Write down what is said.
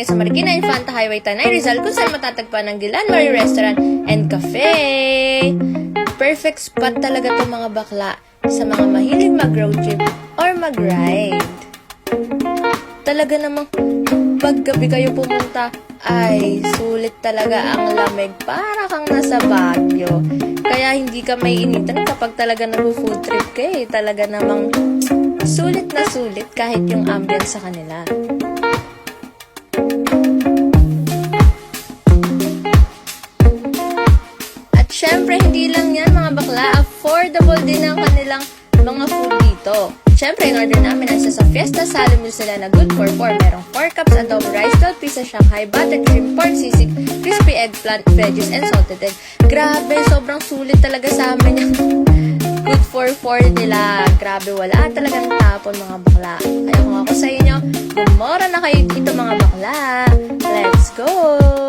ngayon sa Marikina Infanta Highway, Tanay, Rizal, kung saan matatagpuan ng Dilan Marie Restaurant and Cafe. Perfect spot talaga itong mga bakla sa mga mahilig mag-road trip or mag-ride. Talaga namang paggabi kayo pumunta, ay sulit talaga ang lamig, para kang nasa Baguio. Kaya hindi ka may initan kapag talaga nag-food trip ka eh. Talaga namang sulit na sulit kahit yung ambience sa kanila. At syempre, hindi lang yan mga bakla, affordable din ang kanilang mga food dito. Syempre, in order namin ay sa Fiesta Salim sila na good for 4. Merong 4 cups adobo rice, 12 pieces Shanghai, buttered shrimp, pork sisig, crispy eggplant, veggies, and salted egg. Grabe, sobrang sulit talaga sa amin yung good for 4 nila. Grabe, wala talagang tapon mga bakla. Kaya kung ako sa inyo, gumora na kayo dito mga bakla. Let's go!